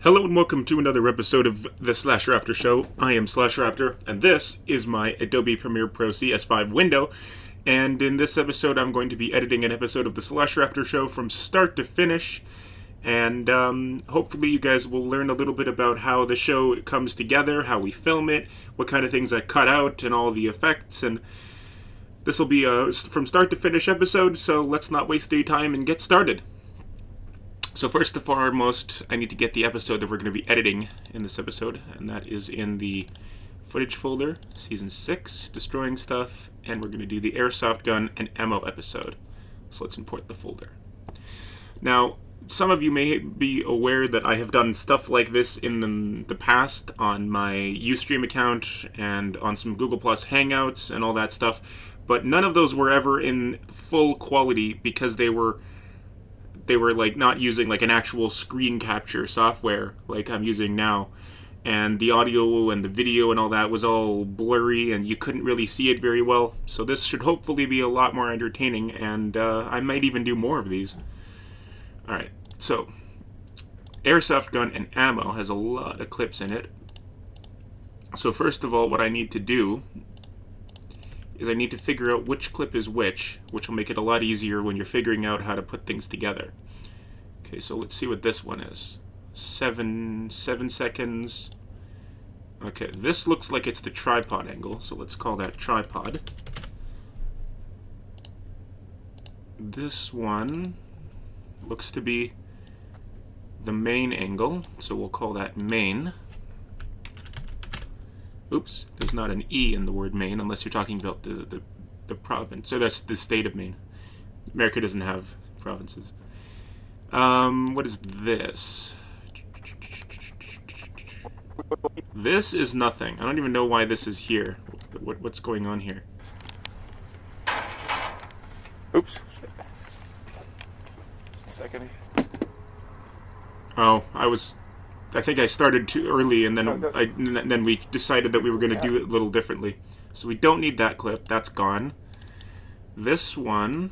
Hello and welcome to another episode of the Slash Raptor Show. I am Slash Raptor, and this is my Adobe Premiere Pro CS5 window. And in this episode, I'm going to be editing an episode of the Slash Raptor Show from start to finish. And hopefully you guys will learn a little bit about how the show comes together, how we film it, what kind of things I cut out, and all the effects. And this will be a from start to finish episode, so let's not waste any time and get started. So first and foremost, I need to get the episode that we're going to be editing in this episode, and that is in the footage folder, Season 6, Destroying Stuff, and we're going to do the Airsoft Gun and Ammo episode. So let's import the folder. Now, some of you may be aware that I have done stuff like this in the past on my Ustream account and on some Google Plus Hangouts and all that stuff, but none of those were ever in full quality because they were like not using like an actual screen capture software like I'm using now, and the audio and the video and all that was all blurry and you couldn't really see it very well. So this should hopefully be a lot more entertaining, and I might even do more of these. Alright, so Airsoft Gun and Ammo has a lot of clips in it. So first of all, what I need to do is I need to figure out which clip is which will make it a lot easier when you're figuring out how to put things together. Okay, so let's see what this one is. 7 seconds. Okay, this looks like it's the tripod angle, so let's call that tripod. This one looks to be the main angle, so we'll call that main. Oops, there's not an E in the word Maine unless you're talking about the province. So that's the state of Maine. America doesn't have provinces. What is this? This is nothing. I don't even know why this is here. What's going on here? Oops. Just a second. Oh, I think I started too early, and then we decided that we were going to do it a little differently. So we don't need that clip. That's gone. This one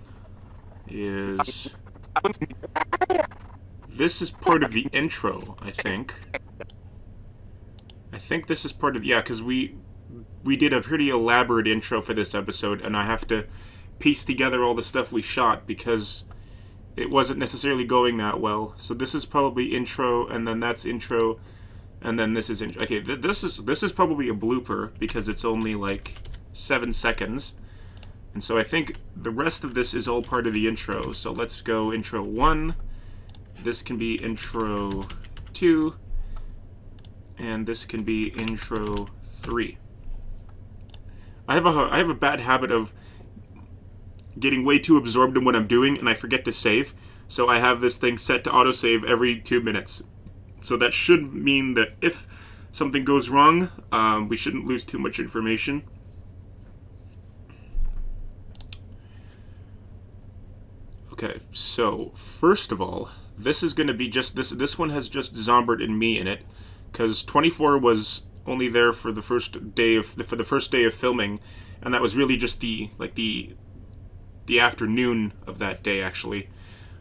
is... This is part of the intro, I think. I think this is part of... Yeah, because we did a pretty elaborate intro for this episode, and I have to piece together all the stuff we shot because it wasn't necessarily going that well. So this is probably intro, and then that's intro, and then this is intro. Okay, this is probably a blooper because it's only like 7 seconds. And so I think the rest of this is all part of the intro. So let's go intro 1. This can be intro 2. And this can be intro 3. I have a bad habit of getting way too absorbed in what I'm doing, and I forget to save. So I have this thing set to autosave every 2 minutes. So that should mean that if something goes wrong, we shouldn't lose too much information. Okay, so first of all, this is going to be just this one has just Zombert and me in it, because 24 was only there for the first day of filming, and that was really just the afternoon of that day, actually.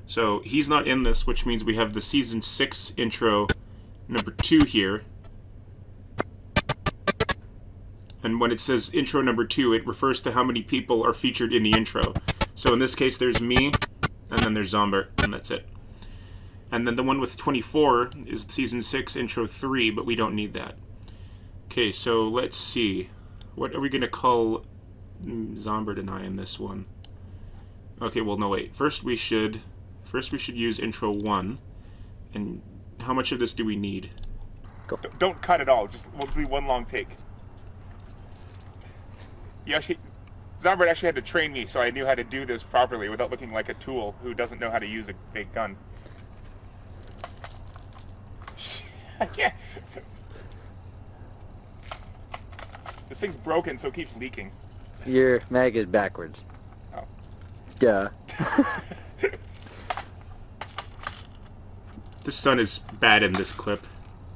So he's not in this, which means we have the Season 6 intro number 2 here. And when it says intro number 2, it refers to how many people are featured in the intro. So in this case, there's me, and then there's Zombert, and that's it. And then the one with 24 is Season 6 intro 3, but we don't need that. Okay, so let's see. What are we going to call Zombert and I in this one? Okay, well, no, wait. First we should use intro 1. And how much of this do we need? Don't cut it all. We'll do one long take. Zombert actually had to train me so I knew how to do this properly without looking like a tool who doesn't know how to use a fake gun. I can't. This thing's broken, so it keeps leaking. Your mag is backwards. Oh. Duh. The sun is bad in this clip.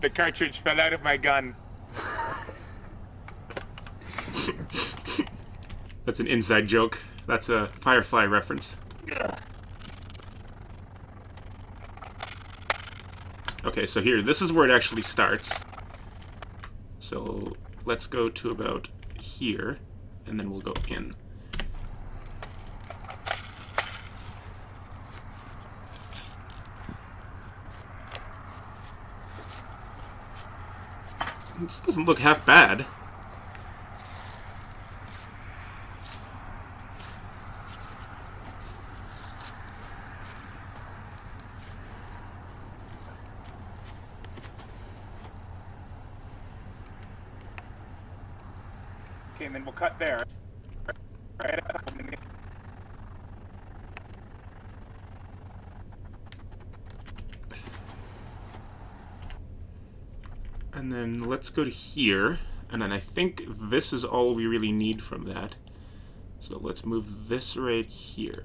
The cartridge fell out of my gun. That's an inside joke. That's a Firefly reference. Okay, so here, this is where it actually starts. So let's go to about here, and then we'll go in. This doesn't look half bad. Okay, and then we'll cut there. Right. And then let's go to here, and then I think this is all we really need from that. So let's move this right here.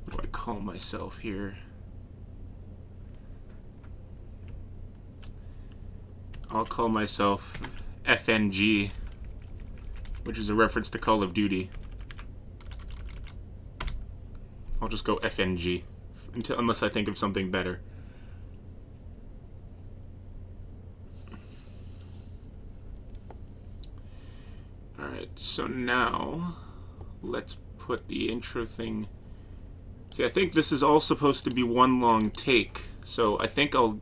What do I call myself here? I'll call myself FNG, which is a reference to Call of Duty. I'll just go FNG, unless I think of something better. Alright, so now, let's put the intro thing... See, I think this is all supposed to be one long take, so I think I'll...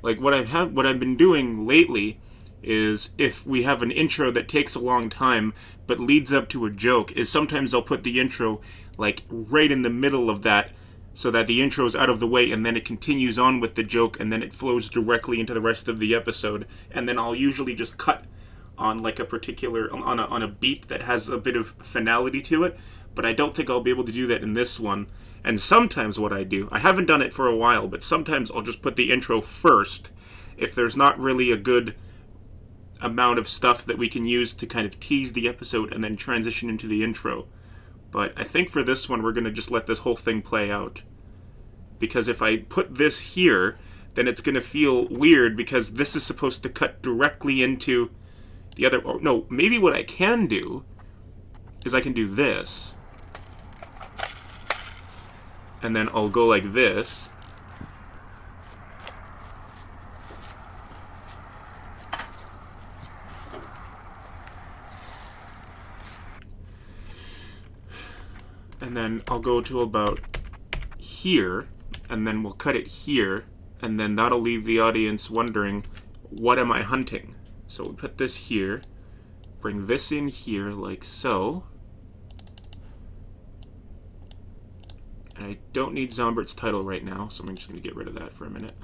Like, what I've been doing lately is, if we have an intro that takes a long time but leads up to a joke, is sometimes I'll put the intro like right in the middle of that, so that the intro's out of the way and then it continues on with the joke and then it flows directly into the rest of the episode, and then I'll usually just cut on like a particular on a beat that has a bit of finality to it. But I don't think I'll be able to do that in this one. And sometimes what I do, I haven't done it for a while, but sometimes I'll just put the intro first if there's not really a good amount of stuff that we can use to kind of tease the episode and then transition into the intro. But I think for this one we're going to just let this whole thing play out. Because if I put this here, then it's going to feel weird, because this is supposed to cut directly into the other... Oh, no, maybe what I can do is I can do this. And then I'll go like this. And then I'll go to about here, and then we'll cut it here, and then that'll leave the audience wondering, what am I hunting? So we'll put this here, bring this in here like so. And I don't need Zombert's title right now, so I'm just going to get rid of that for a minute.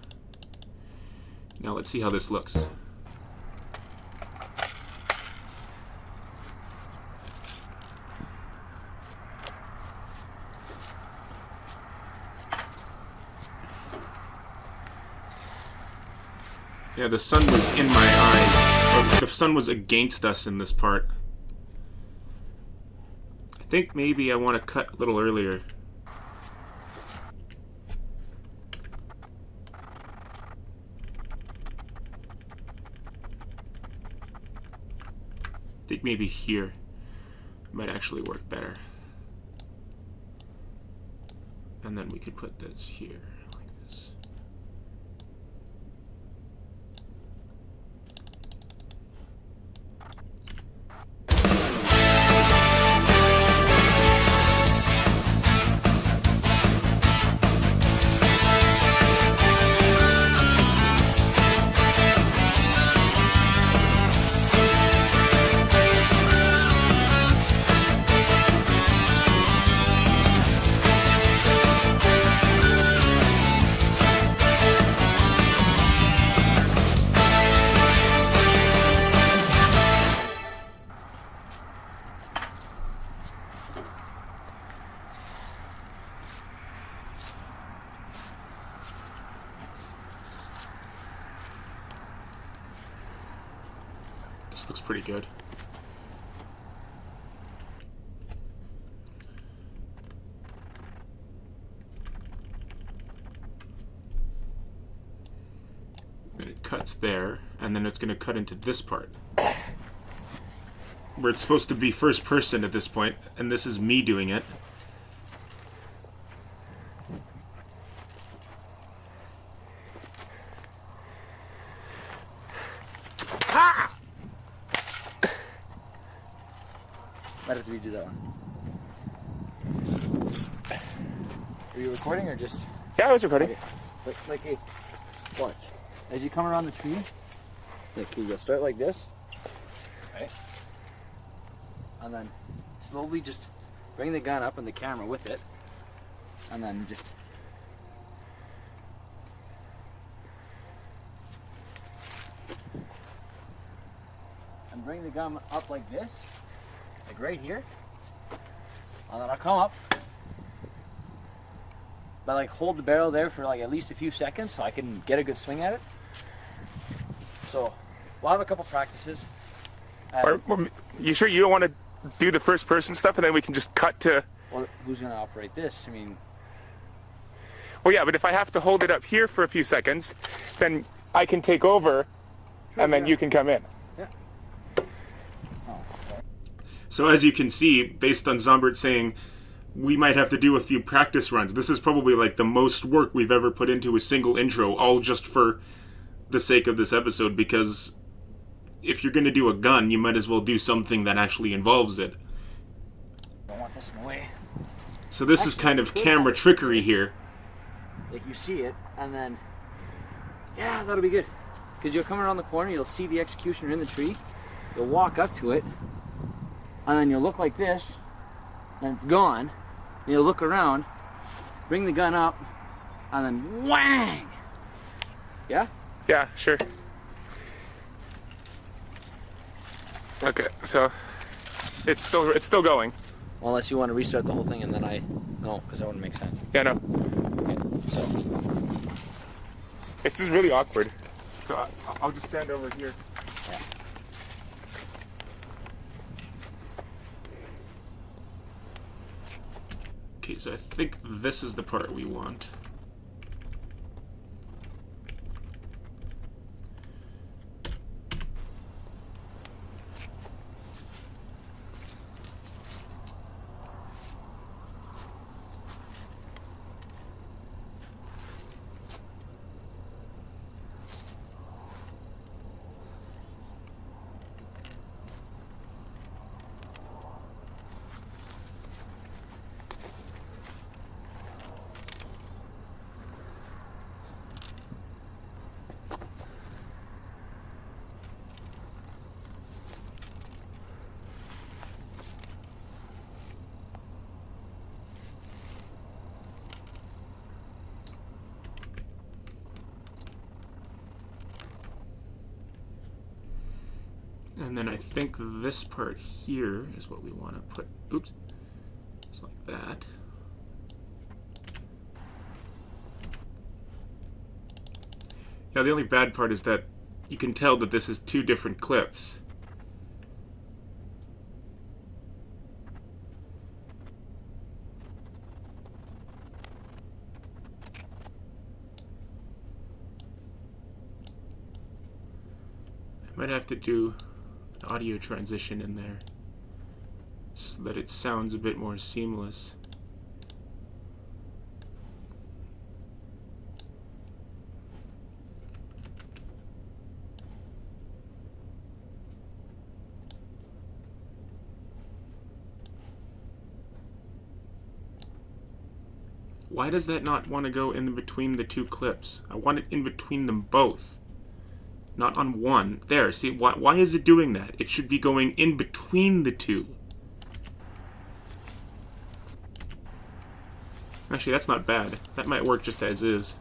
Now let's see how this looks. Yeah, the sun was in my eyes. Or the sun was against us in this part. I think maybe I want to cut a little earlier. I think maybe here might actually work better. And then we could put this here, like this. This looks pretty good. And it cuts there, and then it's going to cut into this part. where it's supposed to be first person at this point, and this is me doing it. Might have to redo that one. Are you recording or just? Yeah, I was recording. Okay. Like a watch. As you come around the tree, like you'll start like this, right? And then slowly just bring the gun up and the camera with it, and then just bring the gun up like this, like right here, and then I'll come up, but like hold the barrel there for like at least a few seconds so I can get a good swing at it. So we'll have a couple practices. You sure you don't want to do the first person stuff and then we can just cut to... Well, who's going to operate this? I mean... Well, yeah, but if I have to hold it up here for a few seconds, then I can take over and then you can come in. Yeah. Oh, okay. So as you can see, based on Zombert saying we might have to do a few practice runs, this is probably like the most work we've ever put into a single intro, all just for the sake of this episode, because if you're going to do a gun, you might as well do something that actually involves it. Don't want this in the way. So this is kind of camera trickery here. Like you see it, and then, yeah, that'll be good. Because you'll come around the corner, you'll see the executioner in the tree, you'll walk up to it, and then you'll look like this, and it's gone, and you'll look around, bring the gun up, and then whang! Yeah? Yeah, sure. Okay, so it's still going. Well, unless you want to restart the whole thing, and then no, because that wouldn't make sense. Yeah, no. Okay, so. This is really awkward. So I'll just stand over here. Yeah. Okay, so I think this is the part we want. And then I think this part here is what we want to put. Oops. Just like that. Yeah, the only bad part is that you can tell that this is two different clips. I might have to do an audio transition in there so that it sounds a bit more seamless. Why does that not want to go in between the two clips? I want it in between them both. Not on one. There, see, why is it doing that? It should be going in between the two. Actually, that's not bad. That might work just as is.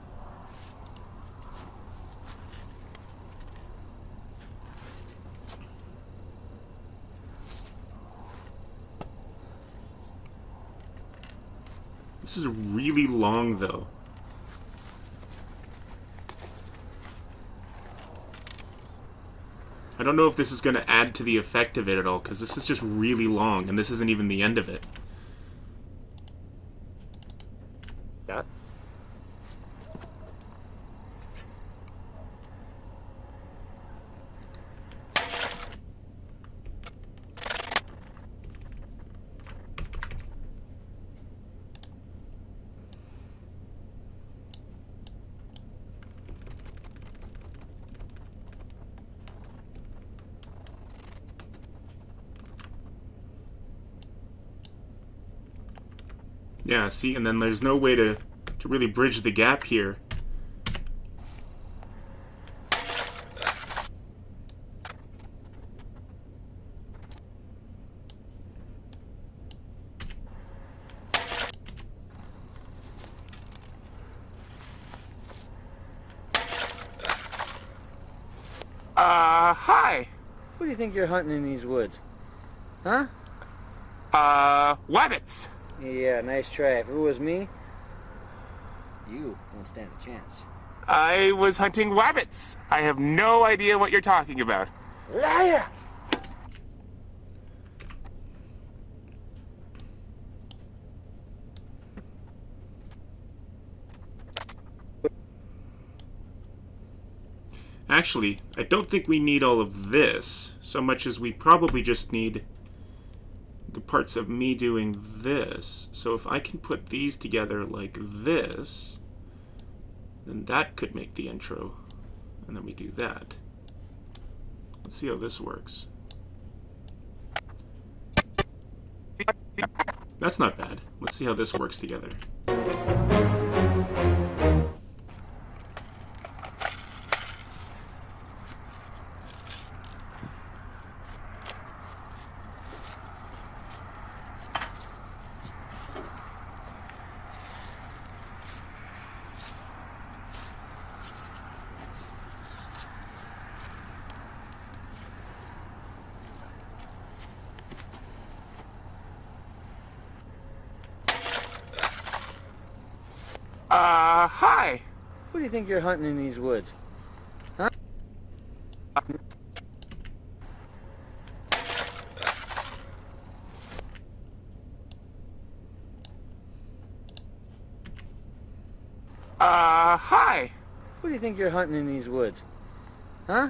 This is really long, though. I don't know if this is going to add to the effect of it at all, because this is just really long, and this isn't even the end of it. Yeah. Yeah, see, and then there's no way to really bridge the gap here. Hi. What do you think you're hunting in these woods? Huh? Wabbits. Yeah, nice try. If it was me, you won't stand a chance. I was hunting wabbits. I have no idea what you're talking about. Liar! Actually, I don't think we need all of this so much as we probably just need the parts of me doing this. So if I can put these together like this, then that could make the intro. And then we do that. Let's see how this works. That's not bad. Let's see how this works together. Hi. What do you think you're hunting in these woods? Huh? Hi. What do you think you're hunting in these woods? Huh?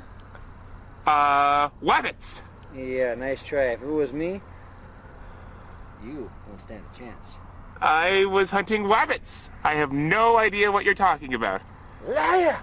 Wabbits. Yeah, nice try. If it was me, you won't stand a chance. I was hunting wabbits. I have no idea what you're talking about. Liar!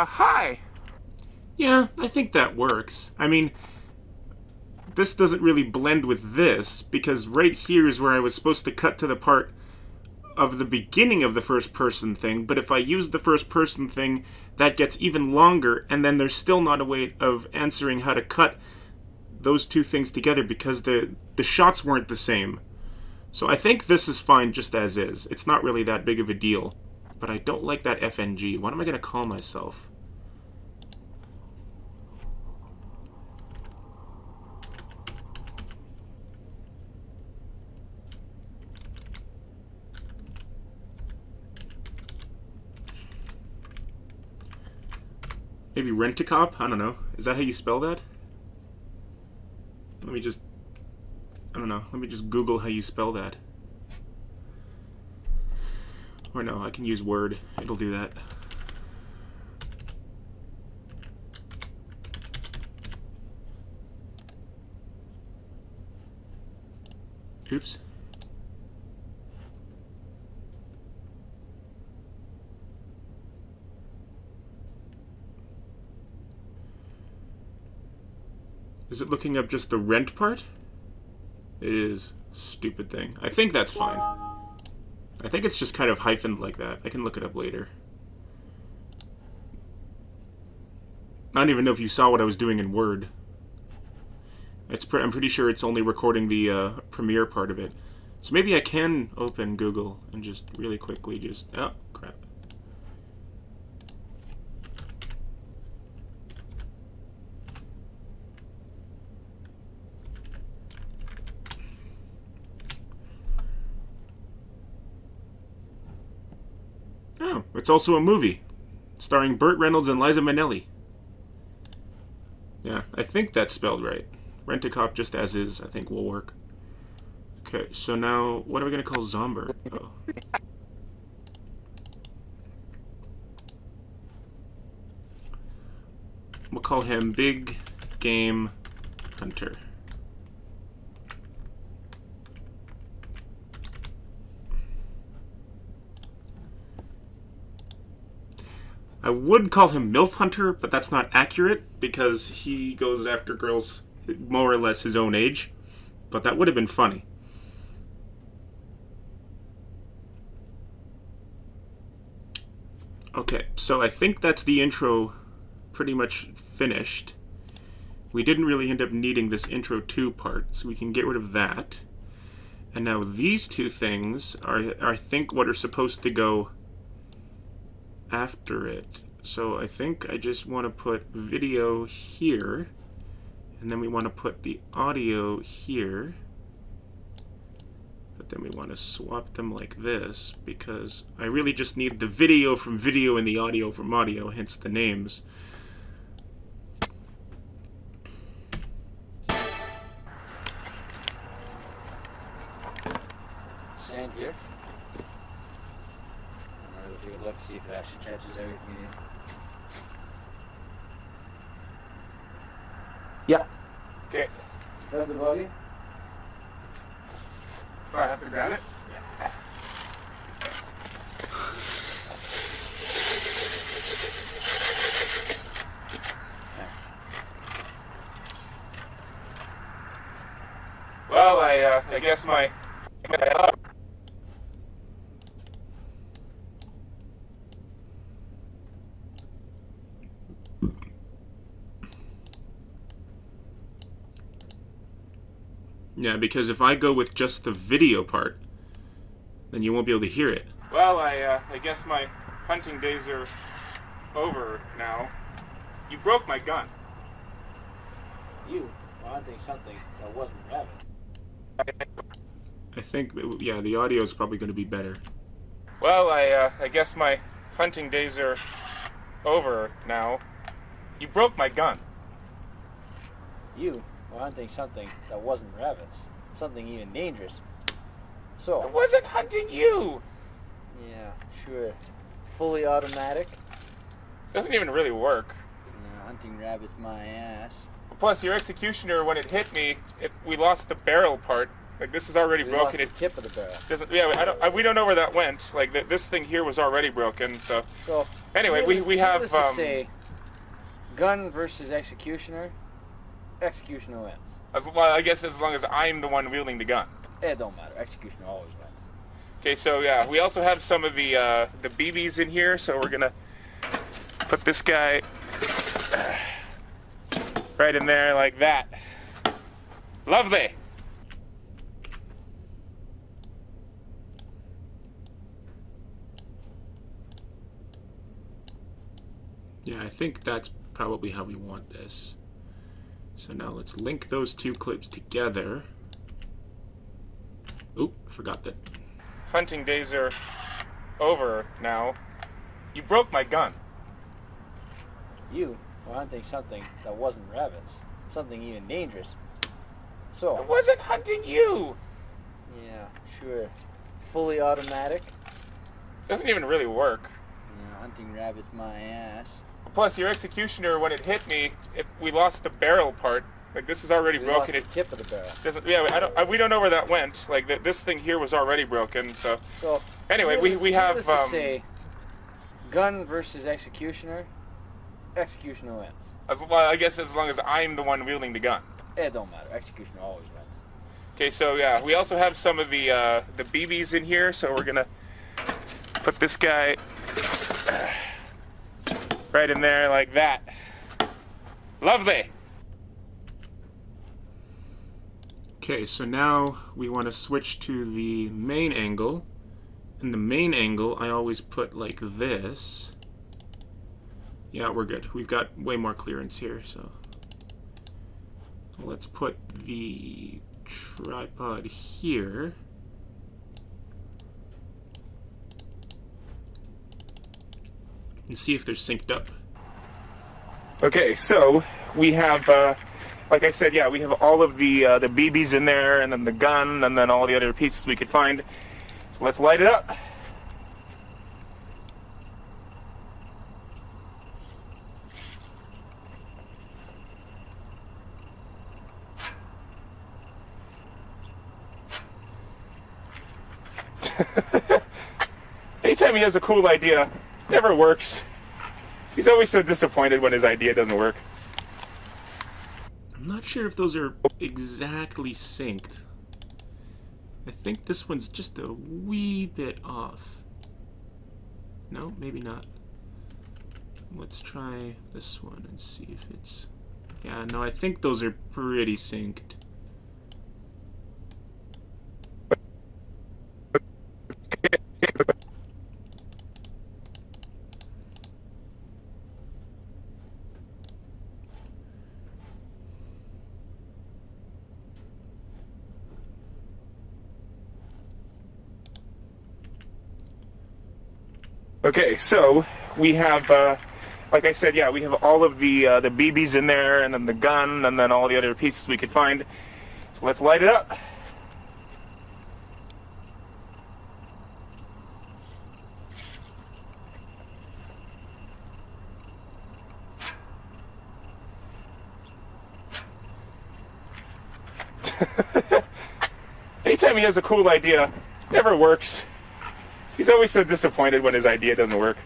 Hi. Yeah, I think that works. I mean, this doesn't really blend with this, because right here is where I was supposed to cut to the part of the beginning of the first person thing, but if I use the first person thing, that gets even longer, and then there's still not a way of answering how to cut those two things together because the shots weren't the same. So I think this is fine just as is. It's not really that big of a deal. But I don't like that FNG. What am I going to call myself? Maybe Rent-A-Cop? I don't know. Is that how you spell that? Let me just... I don't know. Let me just Google how you spell that. Or no, I can use Word. It'll do that. Oops. Is it looking up just the rent part? It is. Stupid thing. I think that's fine. I think it's just kind of hyphened like that. I can look it up later. I don't even know if you saw what I was doing in Word. I'm pretty sure it's only recording the Premiere part of it. So maybe I can open Google and just really quickly just... Oh, crap. Oh, it's also a movie. Starring Burt Reynolds and Liza Minnelli. Yeah, I think that's spelled right. Rent-A-Cop just as is, I think will work. Okay, so now, what are we going to call Zomber? Oh. We'll call him Big Game Hunter. I would call him MILF Hunter, but that's not accurate because he goes after girls more or less his own age. But that would have been funny. Okay, so I think that's the intro pretty much finished. We didn't really end up needing this intro 2 part, so we can get rid of that. And now these two things are I think, what are supposed to go after it. So I think I just want to put video here, and then we want to put the audio here, but then we want to swap them like this because I really just need the video from video and the audio from audio, hence the names. Sand here. If you would look, see if it actually catches everything. Yeah. Okay. Grab the buggy. So I have to grab it? Yeah. Well, I guess my... Yeah, because if I go with just the video part, then you won't be able to hear it. Well, I guess my hunting days are over now. You broke my gun. You wanting something that wasn't rabbit. I think, yeah, the audio is probably going to be better. Well, I guess my hunting days are over now. You broke my gun. You wanting something that wasn't rabbits. Something even dangerous. So. I wasn't hunting you! Yeah, sure. Fully automatic. Doesn't even really work. Yeah, hunting rabbits my ass. Plus, your executioner, when it hit me, we lost the barrel part. Like, this is already broken. Lost the tip of the barrel. We don't know where that went. Like, this thing here was already broken, so... Anyway, we have... Let's just say, gun versus executioner. Executioner wins. Well, I guess as long as I'm the one wielding the gun. It don't matter. Executioner always wins. Okay, so yeah, we also have some of the BBs in here, so we're gonna put this guy right in there like that. Lovely. Yeah, I think that's probably how we want this. So now let's link those two clips together. Oop, forgot that. Hunting days are over now. You broke my gun. You wanting something that wasn't rabbits. Something even dangerous. So. I wasn't hunting you! Yeah, sure. Fully automatic. Doesn't even really work. Yeah, hunting rabbits my ass. Plus, your executioner, when it hit me, we lost the barrel part. Like, this is already we broken. Lost the tip of the barrel. We don't know where that went. Like, this thing here was already broken. So anyway, we have. Let's just say, gun versus executioner. Executioner wins. Well, I guess as long as I'm the one wielding the gun. It don't matter. Execution always wins. Okay, so yeah, we also have some of the BBs in here, so we're gonna put this guy right in there like that. Lovely. Okay, so now we want to switch to the main angle. In the main angle, I always put like this. Yeah, we're good. We've got way more clearance here, so let's put the tripod here. And see if they're synced up. Okay, so we have, like I said, yeah, we have all of the BBs in there, and then the gun, and then all the other pieces we could find. So let's light it up. Anytime he has a cool idea, never works. He's always so disappointed when his idea doesn't work. I'm not sure if those are exactly synced. I think this one's just a wee bit off. No, maybe not. Let's try this one and see if it's... Yeah, no, I think those are pretty synced. Okay, so we have, like I said, yeah, we have all of the BBs in there, and then the gun, and then all the other pieces we could find. So let's light it up. Anytime he has a cool idea, never works. He's always so disappointed when his idea doesn't work.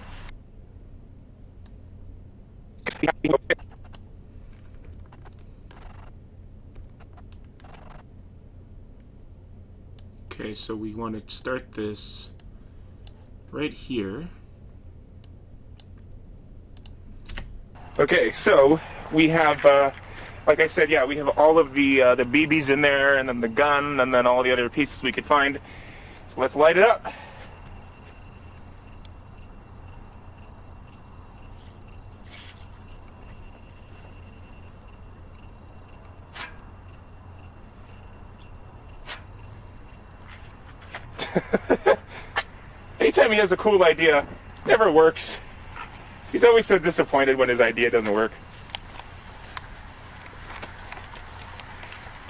Okay, so we want to start this right here. Okay, so we have, like I said, yeah, we have all of the BBs in there, and then the gun, and then all the other pieces we could find. So let's light it up. Anytime he has a cool idea, never works. He's always so disappointed when his idea doesn't work.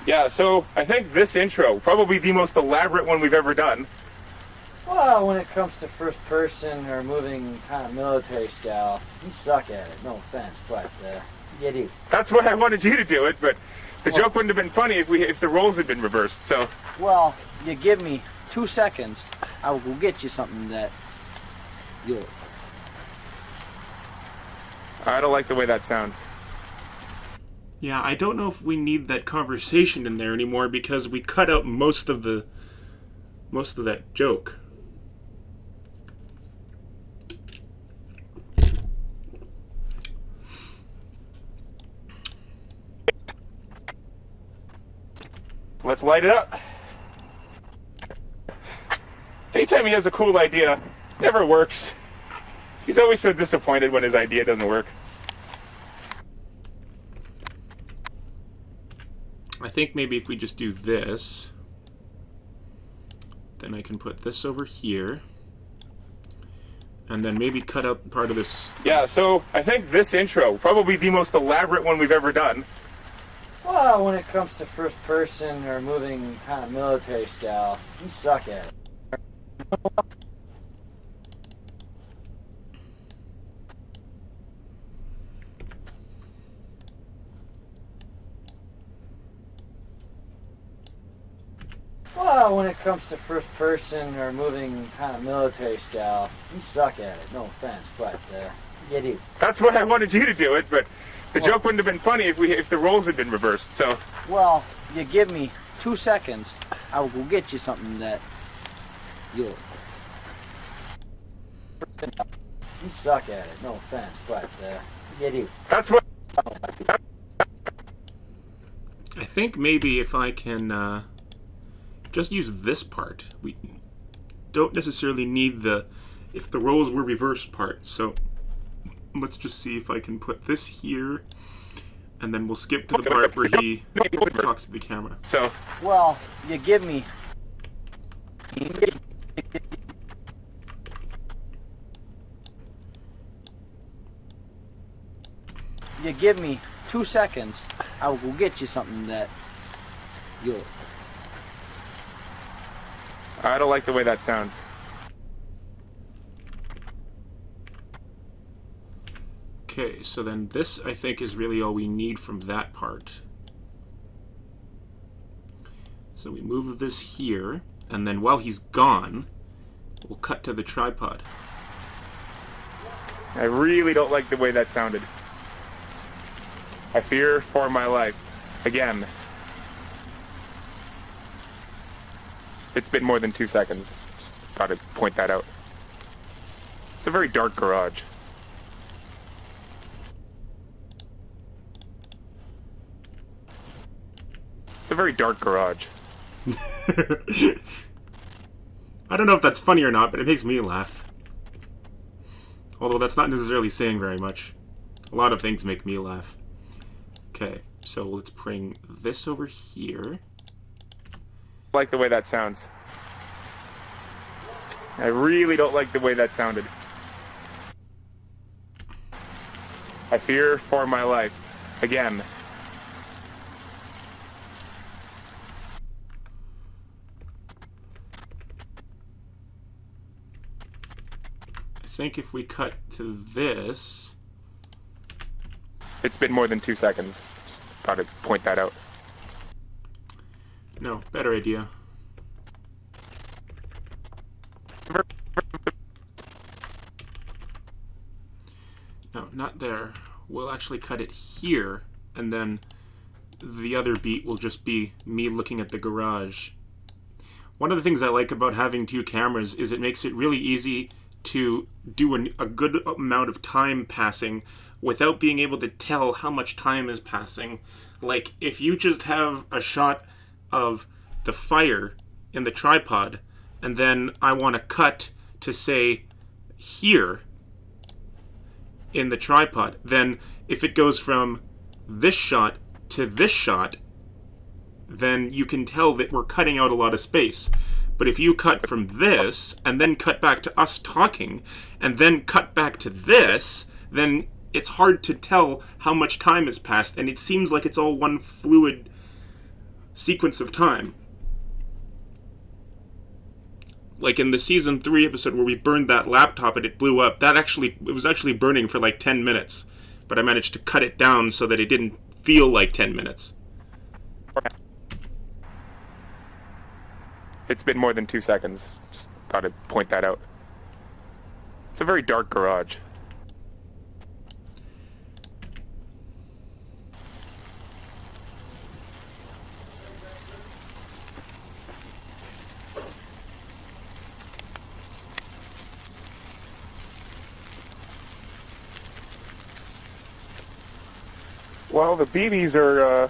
Yeah, so I think this intro, probably the most elaborate one we've ever done. Well, when it comes to first person or moving kind of military style, you suck at it. No offense, but you do. That's why I wanted you to do it, but the joke wouldn't have been funny if the roles had been reversed. So. Well, you give me 2 seconds, I will go get you something that you'll... I don't like the way that sounds. Yeah, I don't know if we need that conversation in there anymore because we cut out most of that joke. Let's light it up. Anytime he has a cool idea, never works. He's always so disappointed when his idea doesn't work. I think maybe if we just do this, then I can put this over here, and then maybe cut out part of this. Yeah, so I think this intro, probably the most elaborate one we've ever done. Well, when it comes to first person or moving kind of military style, you suck at it. Well, when it comes to first person or moving kind of military style, you suck at it. No offense, but you do. That's why I wanted you to do it, but The joke wouldn't have been funny if the roles had been reversed. So. Well, you give me 2 seconds, I will go get you something that you'll... You suck at it, no offense, but you do. That's what. I think maybe if I can just use this part. We don't necessarily need if the roles were reversed part. So let's just see if I can put this here, and then we'll skip to the part where he talks to the camera. So. Well, you give me... You give me 2 seconds, I will go get you something that you'll... I don't like the way that sounds. Okay, so then this, I think, is really all we need from that part. So we move this here, and then while he's gone, we'll cut to the tripod. I really don't like the way that sounded. I fear for my life. Again. It's been more than 2 seconds. Just thought I'd point that out. It's a very dark garage. It's a very dark garage. I don't know if that's funny or not, but it makes me laugh. Although that's not necessarily saying very much. A lot of things make me laugh. Okay, so let's bring this over here. I like the way that sounds. I really don't like the way that sounded. I fear for my life. Again. I think if we cut to this... It's been more than 2 seconds. Just thought I'd point that out. No, better idea. No, not there. We'll actually cut it here, and then the other beat will just be me looking at the garage. One of the things I like about having 2 cameras is it makes it really easy to do a good amount of time passing without being able to tell how much time is passing. Like, if you just have a shot of the fire in the tripod, and then I want to cut to, say, here in the tripod, then if it goes from this shot to this shot, then you can tell that we're cutting out a lot of space. But if you cut from this, and then cut back to us talking, and then cut back to this, then it's hard to tell how much time has passed, and it seems like it's all one fluid sequence of time. Like in the season 3 episode where we burned that laptop and it blew up, it was actually burning for like 10 minutes. But I managed to cut it down so that it didn't feel like 10 minutes. It's been more than 2 seconds. Just thought I'd point that out. It's a very dark garage. Well, the BBs are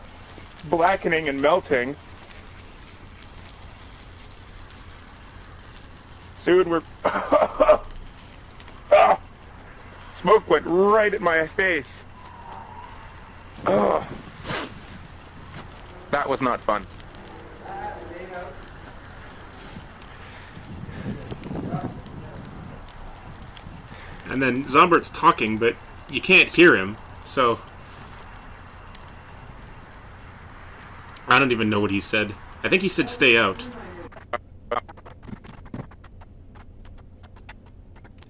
blackening and melting. Soon we're... Smoke went right at my face. That was not fun. And then Zombert's talking, but you can't hear him, so... I don't even know what he said. I think he said stay out.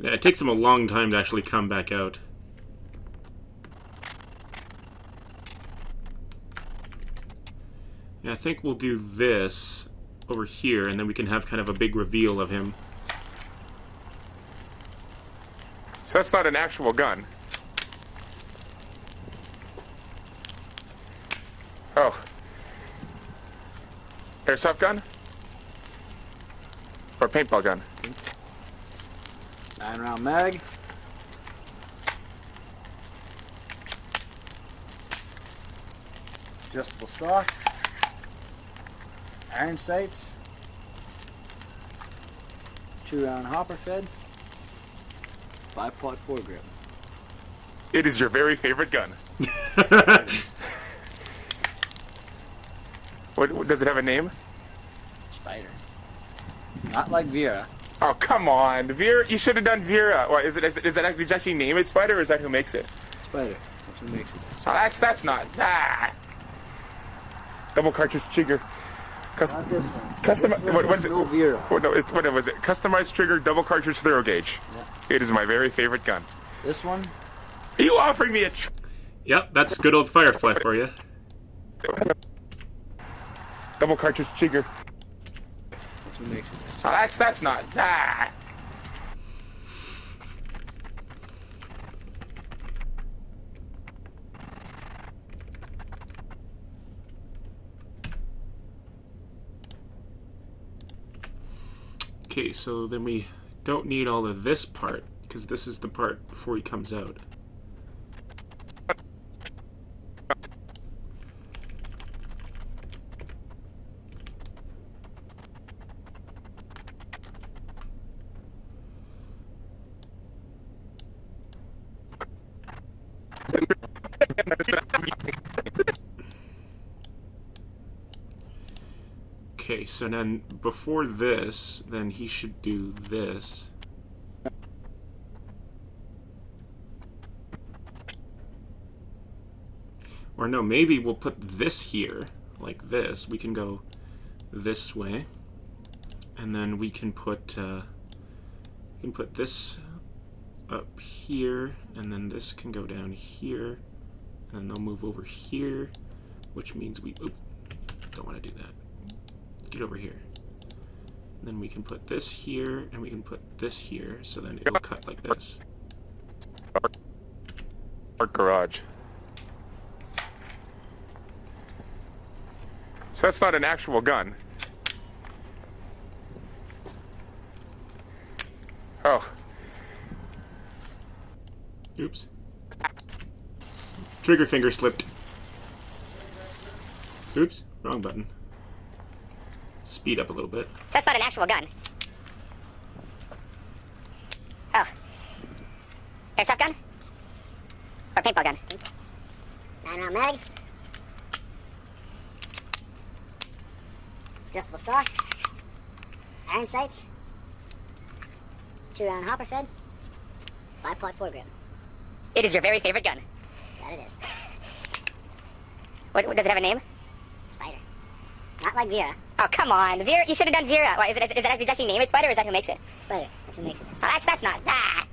Yeah, it takes him a long time to actually come back out. Yeah, I think we'll do this over here, and then we can have kind of a big reveal of him. So that's not an actual gun. Oh. Airsoft gun? Or paintball gun? 9-round mag. Adjustable stock. Iron sights. 2-round hopper fed. 5-pot foregrip. It is your very favorite gun. What does it have a name? Spider. Not like Vera. Oh, come on. Vera, you should have done Vera. What, is that actually name it Spider, or is that who makes it? Spider. That's what makes it. Oh, that's not. Ah. Double cartridge trigger. Not this one. Custom. What is it? No Vera. What was it? Customized trigger, double cartridge, thorough gauge. Yeah. It is my very favorite gun. This one. Are you offering me a? Yep, that's good old Firefly for you. Double cartridge trigger. That's what makes it. Oh, that's not. Ah. Okay, so then we don't need all of this part, because this is the part before he comes out. Okay, so then before this, then he should do this. Or no, maybe we'll put this here, like this. We can go this way, and then we can put this up here, and then this can go down here, and then they'll move over here, which means we don't want to do that. Get over here. And then we can put this here, and we can put this here, so then it'll cut like this. Our garage. So that's not an actual gun. Oh. Oops. Trigger finger slipped. Oops, wrong button. Speed up a little bit. That's not an actual gun. Oh. Airsoft gun? Or paintball gun? 9-round mag. Adjustable stock. Iron sights. 2-round hopper fed. 5-pot foregrip. It is your very favorite gun. That it is. What does it have a name? Spider. Not like Vera. Oh, come on. Vera, you should have done Vera. Why, is it actually name it Spider, or is that who makes it? Spider. That's who makes it. Oh, that's not. Ah.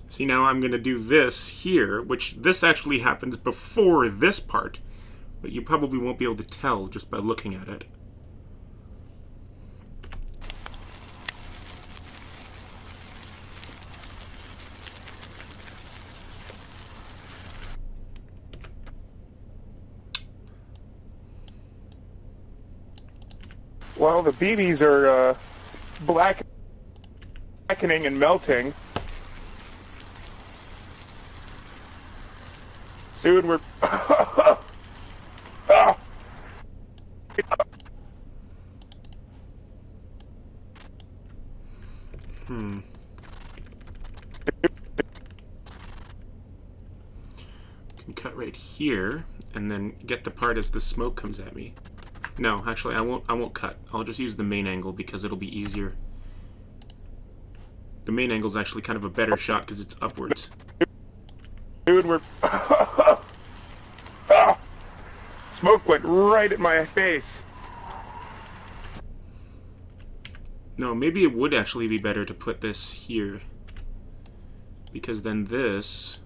See, now I'm going to do this here, which this actually happens before this part, but you probably won't be able to tell just by looking at it. Well, the BBs are blackening and melting. Soon we're... Can cut right here, and then get the part as the smoke comes at me. No, actually, I won't cut. I'll just use the main angle because it'll be easier. The main angle is actually kind of a better shot because it's upwards. Dude, we're... Smoke went right at my face. No, maybe it would actually be better to put this here. Because then this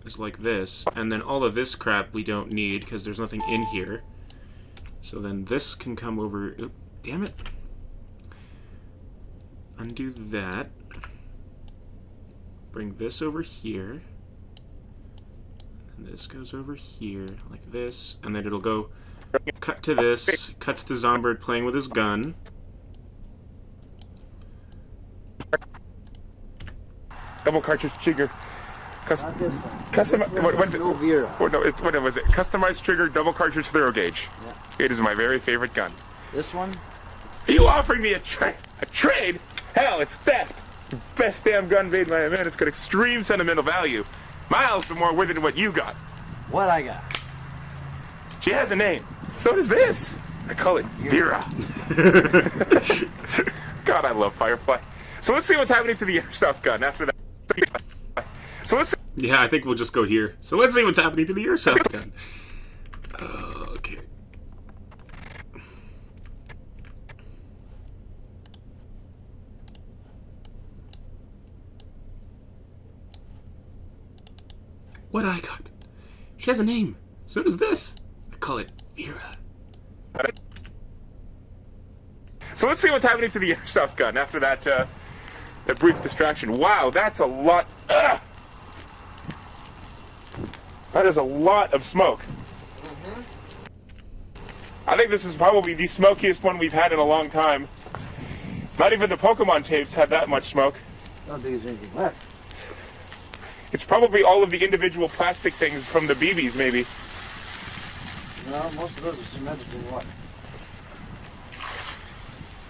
is like this, and then all of this crap we don't need because there's nothing in here. So then this can come over. Oh, damn it. Undo that. Bring this over here. And this goes over here like this. And then it'll go cut to this. Cuts to Zombird playing with his gun. Double cartridge trigger. Not this one. Custom. What is it? No Vera. Oh, no, it's what was it? Customized trigger, double cartridge thorough gauge. Yeah. It is my very favorite gun. This one? Are you offering me a trade? Hell, it's theft. The best damn gun made by a man. It's got extreme sentimental value. Miles the more worth it than what you got. What I got? She has a name. So does this. I call it Vera. God, I love Firefly. So let's see what's happening to the airsoft gun after that. So let's. Yeah, I think we'll just go here. So let's see what's happening to the airsoft gun. Okay. What I got? She has a name. So does this. I call it Vera. So let's see what's happening to the airsoft gun after that that brief distraction. Wow, that's a lot. That is a lot of smoke. I think this is probably the smokiest one we've had in a long time. Not even the Pokemon tapes had that much smoke. I don't think there's anything left. It's probably all of the individual plastic things from the BBs, maybe. No, most of those are symmetrical water.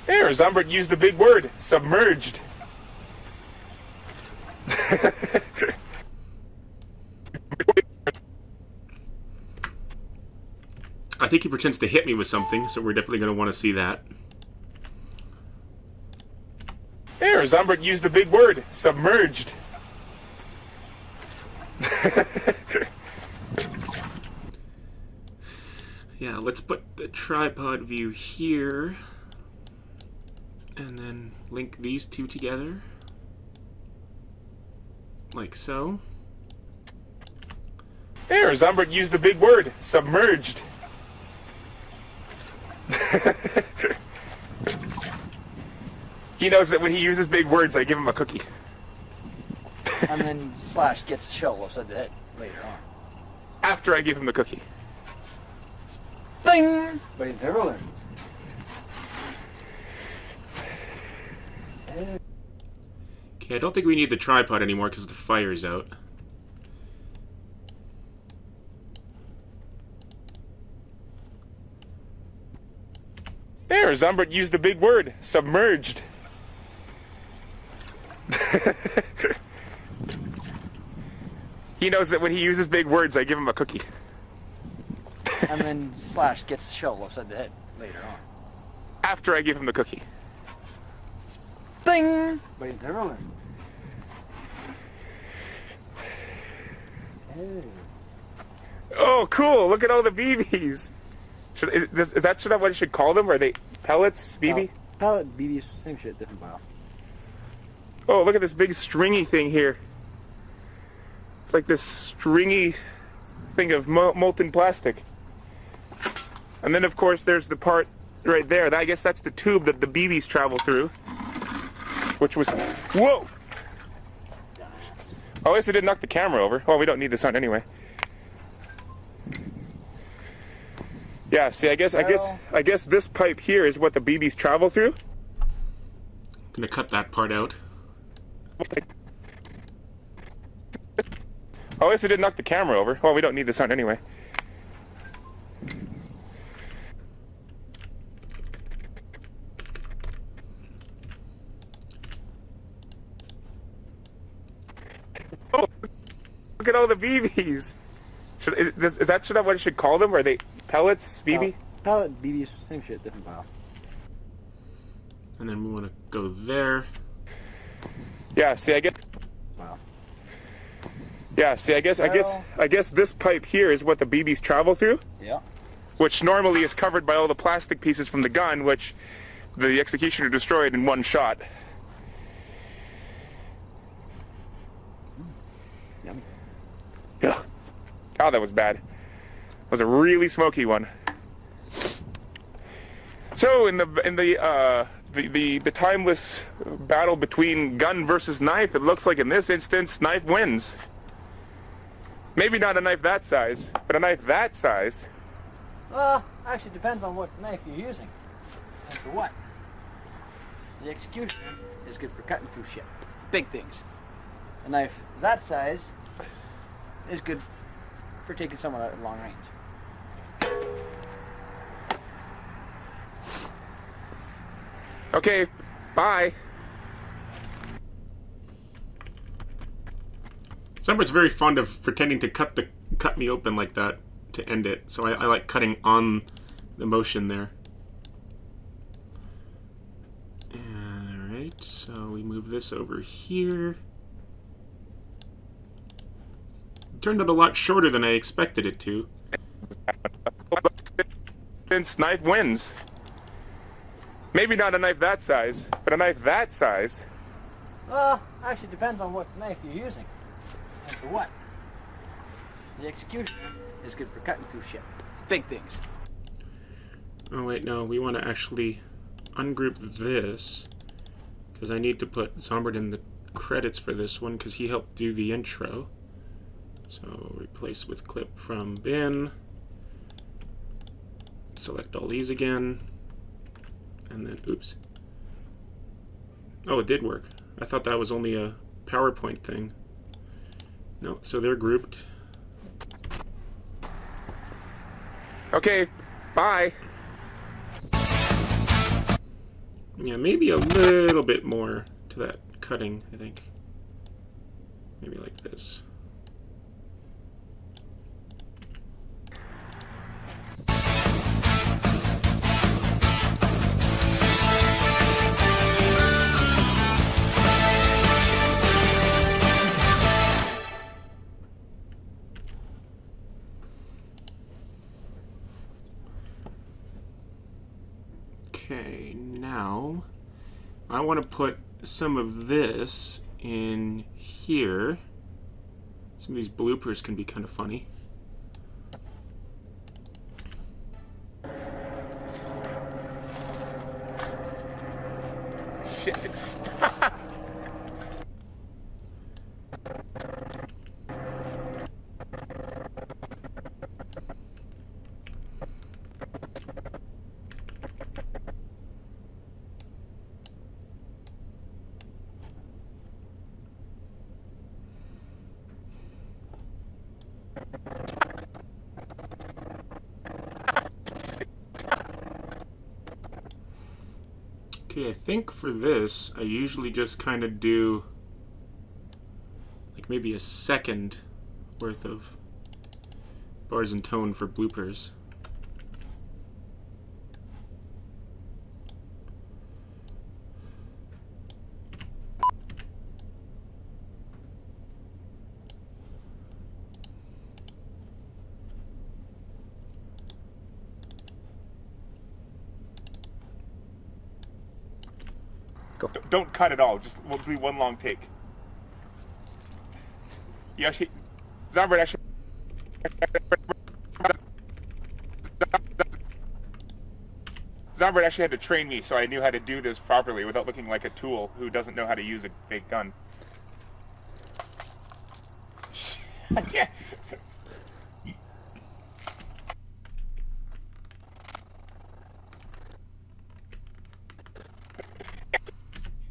There, Zombird used the big word, submerged. I think he pretends to hit me with something, so we're definitely going to want to see that. There, Zombird used the big word, submerged. Yeah, let's put the tripod view here. And then link these two together. Like so. There, Zombird used the big word, submerged. He knows that when he uses big words, I give him a cookie. And then Slash gets shell upside the head later on. After I give him the cookie. Ding! But he never learns. Okay, I don't think we need the tripod anymore because the fire's out. There, Zombird used the big word, submerged. He knows that when he uses big words, I give him a cookie. And then Slash gets shell upside the head later on. After I give him the cookie. Ding! But he never learns. Oh, cool! Look at all the BBs. Is that what I should call them? Are they pellets, BB? Pellet, BBs, same shit, different pile. Oh, look at this big stringy thing here. It's like this stringy thing of molten plastic. And then, of course, there's the part right there. I guess that's the tube that the BBs travel through. Which was... Whoa! Oh, at least it didn't knock the camera over. Well, we don't need this on anyway. Yeah, see, I guess this pipe here is what the BBs travel through. I'm gonna cut that part out. Oh, at least it didn't knock the camera over. Well, we don't need this on anyway. Oh, look at all the BBs. Is that what I should call them? Are they pellets, BB? Pellet, BBs, same shit, different pile. And then we want to go there. Yeah, see, I guess... Wow. Yeah, see, I guess this pipe here is what the BBs travel through. Yeah. Which normally is covered by all the plastic pieces from the gun, which the executioner destroyed in one shot. Yummy. Yeah. Oh, that was bad. That was a really smoky one. So in the timeless battle between gun versus knife, it looks like in this instance, knife wins. Maybe not a knife that size, but a knife that size. Actually depends on what knife you're using and for what. The execution is good for cutting through shit, big things. A knife that size is good for taking someone out at long range. Okay, bye. Somebody's very fond of pretending to cut me open like that to end it. So I like cutting on the motion there. Alright, so we move this over here. Turned out a lot shorter than I expected it to. Since knife wins. Maybe not a knife that size, but a knife that size. Actually depends on what knife you're using and for what. The execution is good for cutting through shit, big things. Oh wait, no, we want to actually ungroup this, because I need to put Zombert in the credits for this one, because he helped do the intro. So replace with clip from bin, select all these again, and then, oops. Oh, it did work. I thought that was only a PowerPoint thing. No, so they're grouped. Okay, bye. Yeah, maybe a little bit more to that cutting, I think. Maybe like this. Okay, now I want to put some of this in here. Some of these bloopers can be kind of funny. Shit, it's... Okay, I think for this, I usually just kind of do like maybe a second worth of bars and tone for bloopers. Don't cut it all. Just we'll do one long take. You actually, Zombert actually. Zombert actually had to train me, so I knew how to do this properly without looking like a tool who doesn't know how to use a fake gun. Yeah.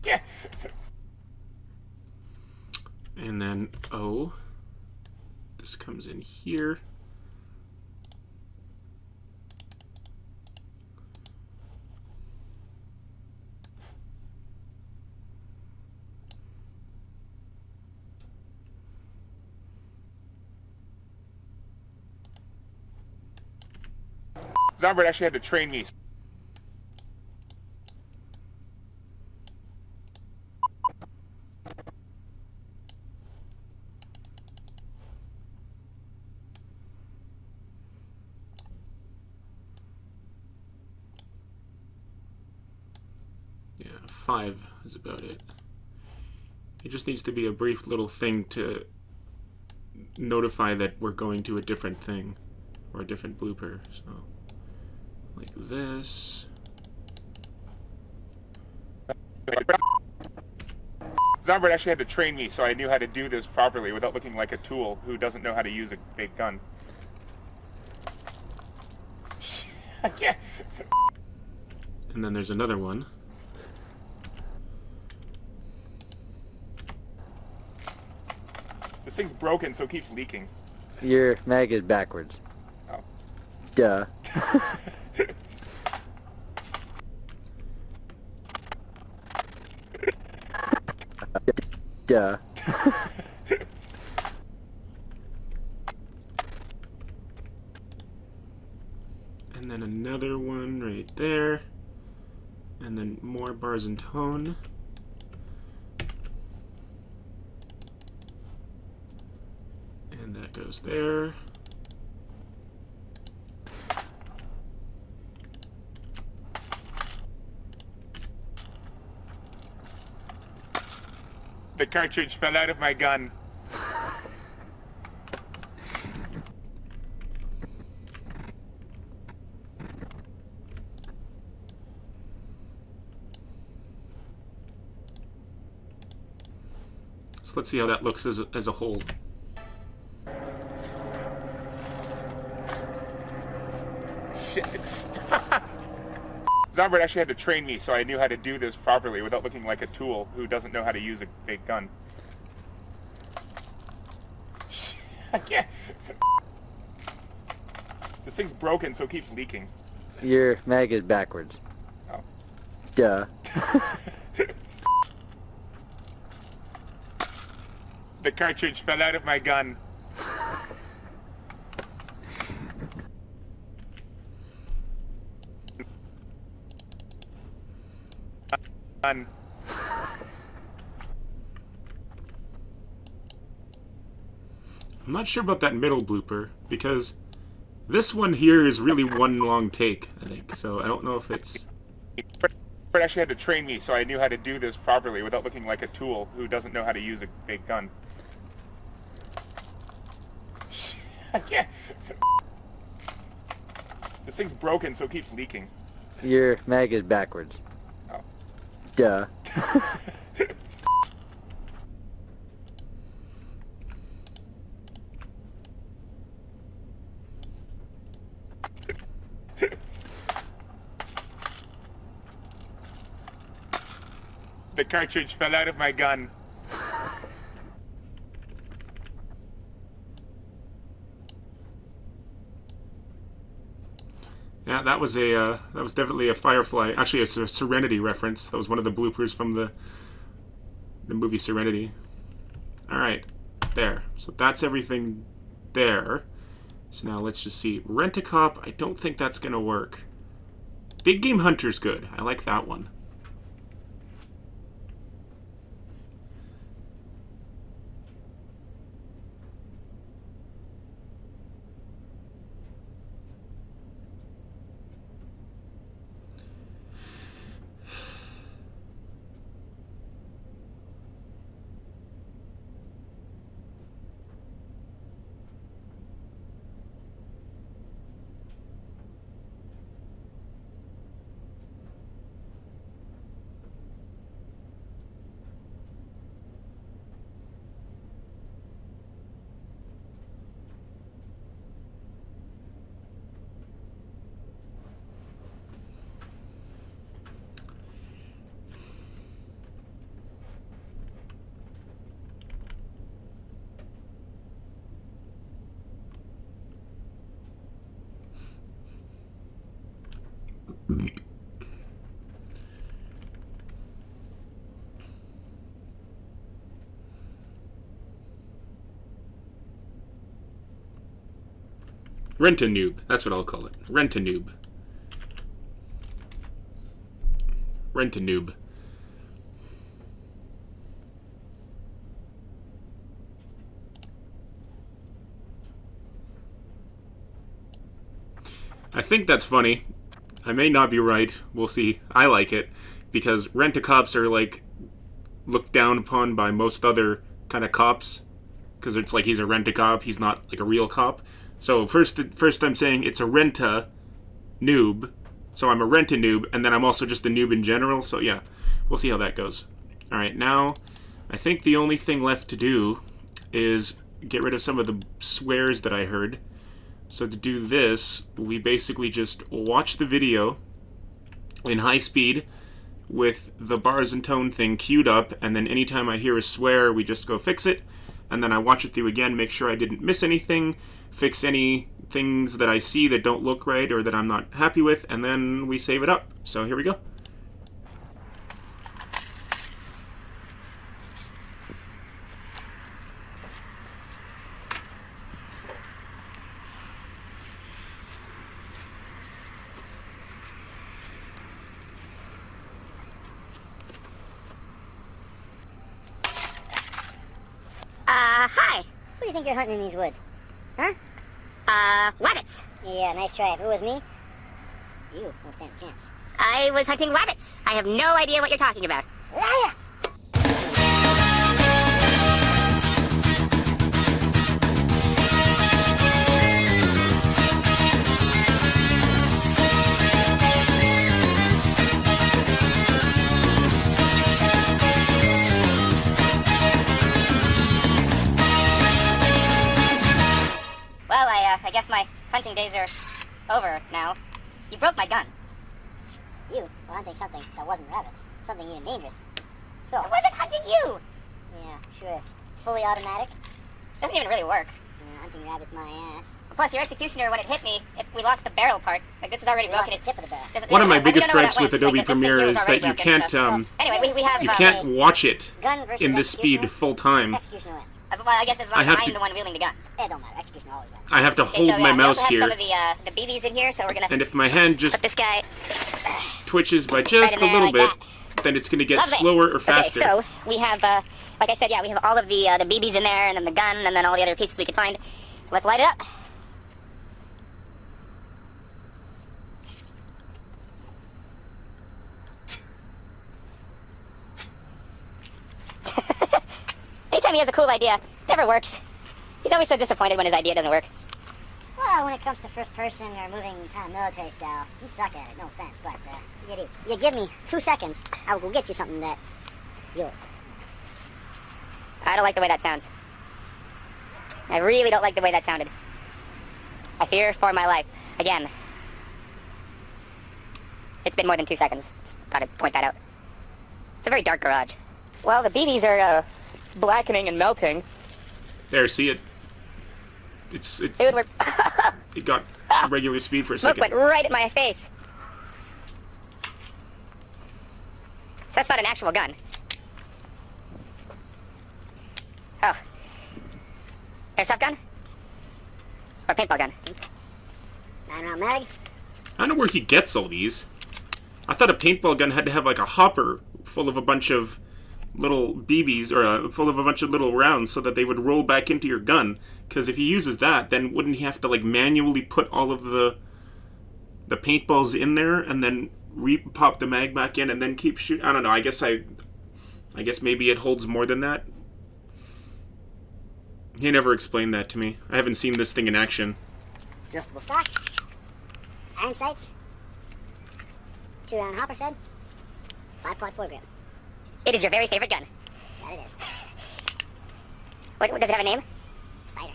Yeah. And then, oh, this comes in here. Zombert actually had to train me. Yeah, 5 is about it. It just needs to be a brief little thing to notify that we're going to a different thing or a different blooper. So, like this. Zombert actually had to train me so I knew how to do this properly without looking like a tool who doesn't know how to use a fake gun. I can't. And then there's another one. This thing's broken, so it keeps leaking. Your mag is backwards. Oh. Duh. Duh. And then another one right there. And then more bars and tone. And that goes there. The cartridge fell out of my gun. So let's see how that looks as a whole. Shit, it's... Zombert actually had to train me so I knew how to do this properly without looking like a tool who doesn't know how to use a fake gun. I can't. This thing's broken, so it keeps leaking. Your mag is backwards. Oh. Duh. The cartridge fell out of my gun. Gun. I'm not sure about that middle blooper, because this one here is really one long take, I think. So I don't know if it's... Zombert actually had to train me so I knew how to do this properly without looking like a tool who doesn't know how to use a fake gun. I can't. This thing's broken, so it keeps leaking. Your mag is backwards. Oh. Duh. The cartridge fell out of my gun. Yeah, that was definitely a Firefly, actually a Serenity reference. That was one of the bloopers from the movie Serenity. All right, there. So that's everything there. So now let's just see. Rent-A-Cop, I don't think that's gonna work. Big Game Hunter's good. I like that one. Rent-A-Noob. That's what I'll call it. Rent-A-Noob. Rent-A-Noob. I think that's funny. I may not be right. We'll see. I like it because rent-a-cops are like looked down upon by most other kind of cops because it's like he's a rent-a-cop. He's not like a real cop. So first I'm saying it's a rent-a noob, So I'm a rent-a-noob, and then I'm also just a noob in general, so yeah. We'll see how that goes. Alright, now, I think the only thing left to do is get rid of some of the swears that I heard. So to do this, we basically just watch the video in high speed with the bars and tone thing queued up, and then anytime I hear a swear, we just go fix it, and then I watch it through again, make sure I didn't miss anything, fix any things that I see that don't look right or that I'm not happy with, and then we save it up. So here we go. Hi. Who do you think you're hunting in these woods? Huh? Wabbits. Yeah, nice try. If it was me, you won't stand a chance. I was hunting wabbits. I have no idea what you're talking about. Liar! Well, I guess my hunting days are over now. You broke my gun. You were hunting something that wasn't rabbits. Something even dangerous. So... I wasn't hunting you! Yeah, sure. Fully automatic? Doesn't even really work. Yeah, hunting rabbits my ass. Plus, your executioner, when it hit me, we lost the barrel part. Like, this is already broken. The tip of the barrel. One of my biggest gripes with Adobe Premiere is that you can't, anyway, we have... you can't watch it gun versus in this speed full time. Executioner wins. Well, I guess as long as I'm the one wielding the gun. It don't matter. Executioner always wins. I have to hold my mouse here. We also have some of the BBs in here, so we're gonna... And if my hand just put this guy twitches by just a little bit, then it's gonna get slower or faster. Okay, so we have, like I said, yeah, we have all of the BBs in there, and then the gun, and then all the other pieces we could find. So let's light it up. Anytime he has a cool idea, never works. He's always so disappointed when his idea doesn't work. Well, when it comes to first person or moving kind of military style, you suck at it, no offense, but you do. You give me 2 seconds, I will go get you something that you'll... I don't like the way that sounds. I really don't like the way that sounded. I fear for my life. Again. It's been more than 2 seconds. Just thought I'd point that out. It's a very dark garage. Well, the BBs are, blackening and melting. There, see it? It's It would work. it got regular speed for a Smoke second. went right at my face. So that's not an actual gun. Oh. Airsoft gun? Or paintball gun? 9-round mag? I don't know where he gets all these. I thought a paintball gun had to have like a hopper full of a bunch of little BBs, or full of a bunch of little rounds, so that they would roll back into your gun. Because if he uses that, then wouldn't he have to like manually put all of the paintballs in there and then pop the mag back in and then keep shooting? I don't know. I guess maybe it holds more than that. He never explained that to me. I haven't seen this thing in action. Adjustable stock. Iron sights. 2-round hopper fed. 5.4 gram. It is your very favorite gun. That it is. What does it have a name? Spider.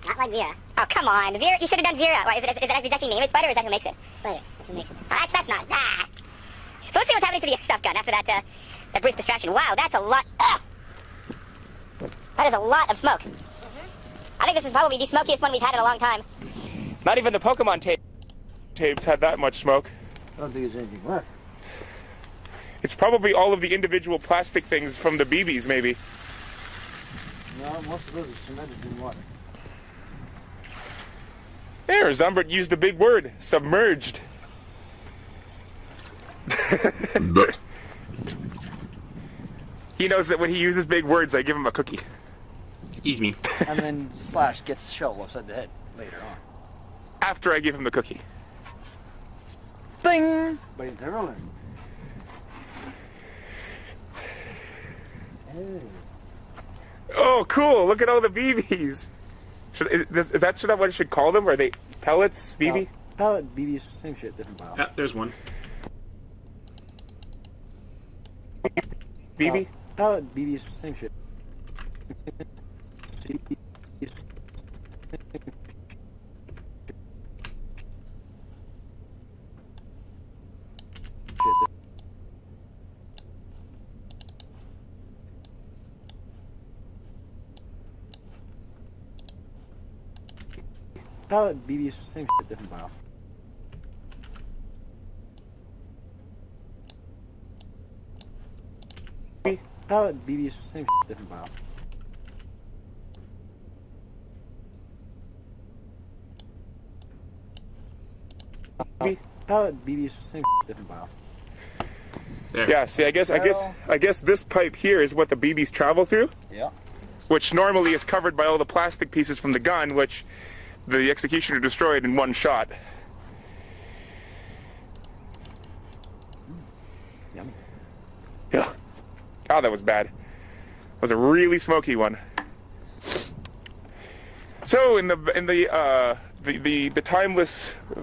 Not like Vera. Oh, come on. Vera, you should have done Vera. Why, is it actually named Spider, or is that who makes it? Spider. That's who makes it. Oh, that's not. Ah. So let's see what's happening to the airsoft gun after that brief distraction. Wow, that's a lot. That is a lot of smoke. I think this is probably the smokiest one we've had in a long time. Not even the Pokemon tapes had that much smoke. I don't think there's anything left. It's probably all of the individual plastic things from the BBs, maybe. No, most of those are cemented in water. There, Zumbert used a big word. Submerged. He knows that when he uses big words, I give him a cookie. Excuse me. And then Slash gets shovel upside the head later on. After I give him the cookie. Ding! But you never learn. Oh, cool. Look at all the BBs. Is that what I should call them? Are they pellets, BB? Pallet, BBs, same shit, different file. Ah, there's one. BB? Pallet, BBs, same shit. Pallet, BBs, same shit, different file. Pallet, BBs, same shit, different file. Pallet, BBs, same shit, different file. There. Yeah, see, I guess this pipe here is what the BBs travel through, Yeah. which normally is covered by all the plastic pieces from the gun, which the executioner destroyed in one shot. Yummy. Yeah. Oh, that was bad. It was a really smoky one. So in the timeless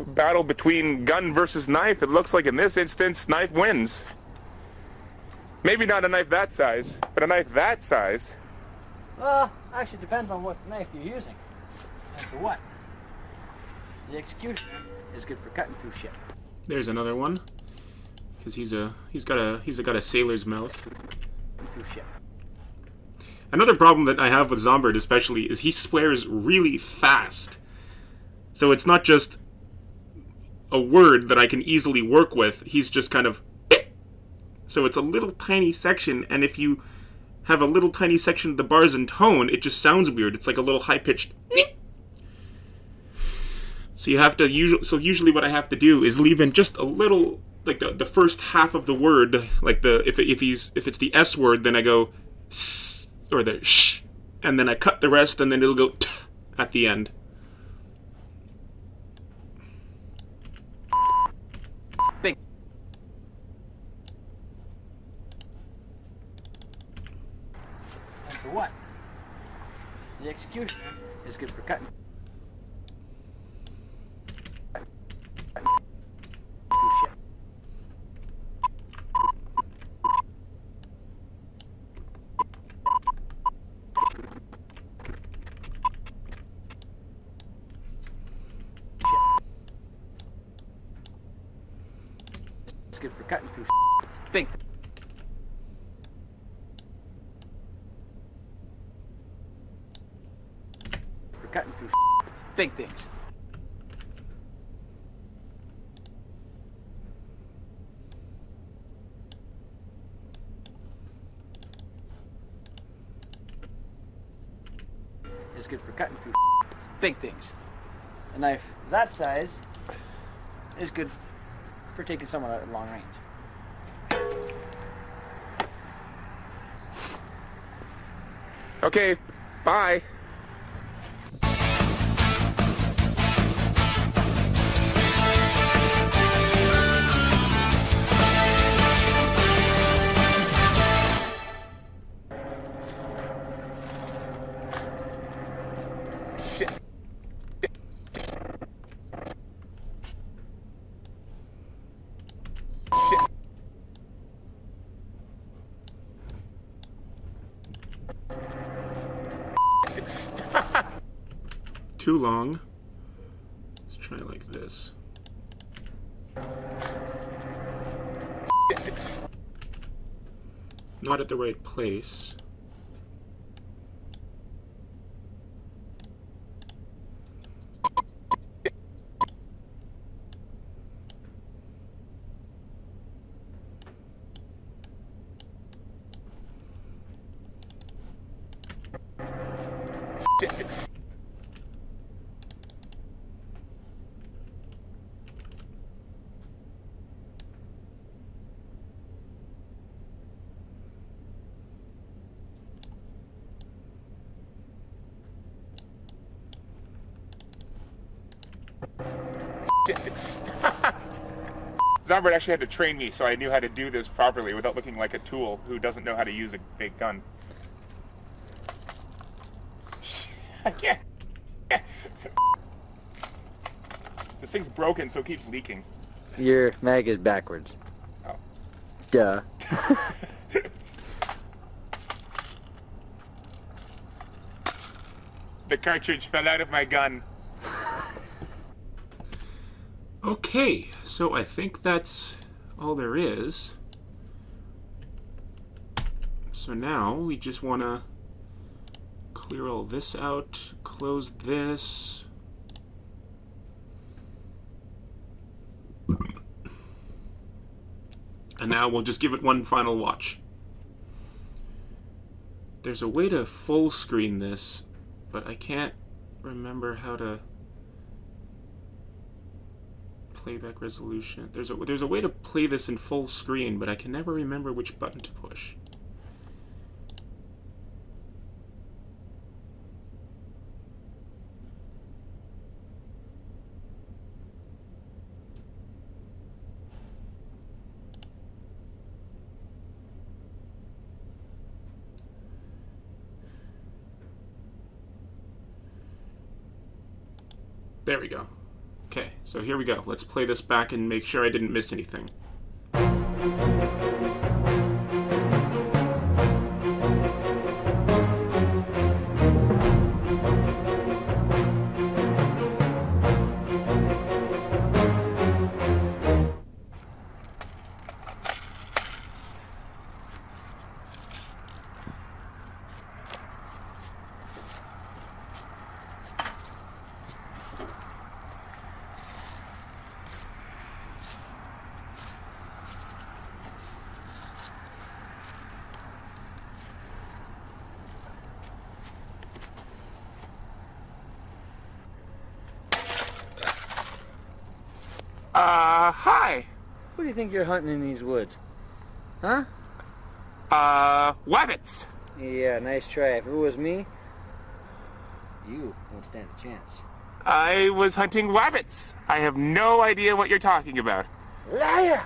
battle between gun versus knife, it looks like in this instance, knife wins. Maybe not a knife that size, but a knife that size. Actually depends on what knife you're using. And for what. The executioner is good for cutting through shit. There's another one. Because he's got a sailor's mouth. Through shit. Another problem that I have with Zombird especially is he swears really fast. So it's not just a word that I can easily work with. He's just kind of... So it's a little tiny section, and if you have a little tiny section of the bars in tone, it just sounds weird. It's like a little high-pitched... So you have to usually what I have to do is leave in just a little, like the first half of the word, like if it's the S word, then I go s, or the sh, and then I cut the rest, and then it'll go t at the end. Big. And for what? The executioner is good for cutting. Through shit. It's good for cutting through shit. Big. For cutting through shit. Big things. Is good for cutting through big things. A knife that size is good for taking someone out at long range. Okay, bye. Shit. Shit. It's Too long. Let's try it like this. it's Not at the right place. it's it's Zombird actually had to train me so I knew how to do this properly without looking like a tool who doesn't know how to use a big gun. I can't. This thing's broken, so it keeps leaking. Your mag is backwards. Oh. Duh. The cartridge fell out of my gun. Okay, so I think that's all there is. So now we just want to clear all this out, close this. And now we'll just give it one final watch. There's a way to full screen this, but I can't remember how to playback resolution. There's a way to play this in full screen, but I can never remember which button to push. There we go. Okay, so here we go. Let's play this back and make sure I didn't miss anything. Hi. What do you think you're hunting in these woods? Huh? Wabbits. Yeah, nice try. If it was me, you won't stand a chance. I was hunting wabbits. I have no idea what you're talking about. Liar!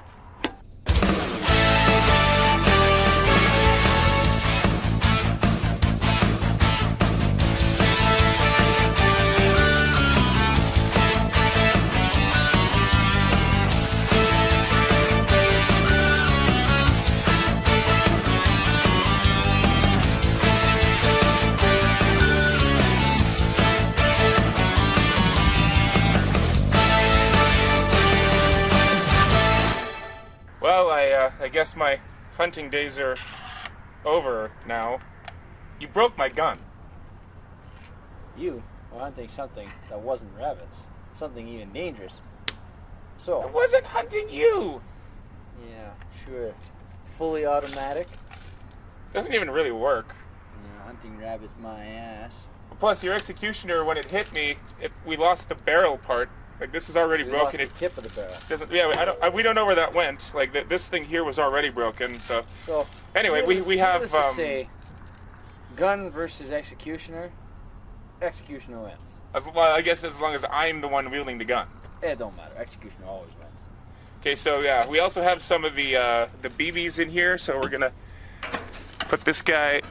Well, I guess my hunting days are over now. You broke my gun. You were hunting something that wasn't rabbits. Something even dangerous. I So, wasn't hunting you. yeah, sure. Fully automatic. Doesn't even really work. Yeah, hunting rabbits my ass. Plus, your executioner, when it hit me, we lost the barrel part. Like, this is already We broken. lost the tip of the barrel. Doesn't. Yeah, we don't know where that went. Like, this thing here was already broken. So, So, anyway, needless- we have needless to say, gun versus executioner. Executioner wins. well, I guess as long as I'm the one wielding the gun. It don't matter. Executioner always wins. Okay, so yeah, we also have some of the BBs in here, so we're gonna put this guy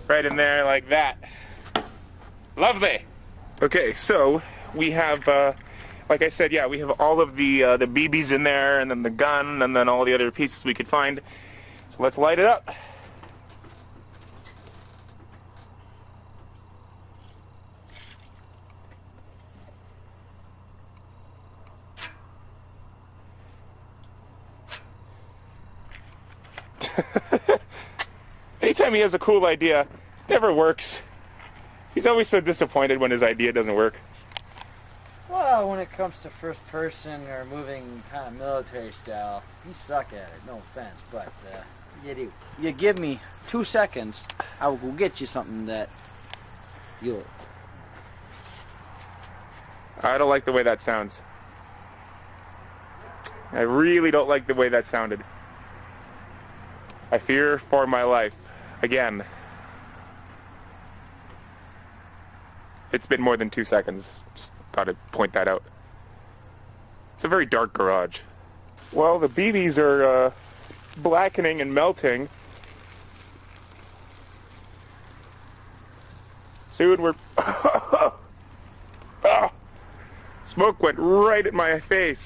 right in there like that. Lovely. Okay, so we have, like I said, yeah, we have all of the BBs in there, and then the gun, and then all the other pieces we could find. So let's light it up. Anytime he has a cool idea, never works. He's always so disappointed when his idea doesn't work. Well, when it comes to first person or moving kind of military style, you suck at it. No offense, but you do. You give me 2 seconds, I will go get you something that you'll. I don't like the way that sounds. I really don't like the way that sounded. I fear for my life. Again. It's been more than 2 seconds. Just thought I'd point that out. It's a very dark garage. Well, the BBs are blackening and melting. Soon we're... smoke went right at my face.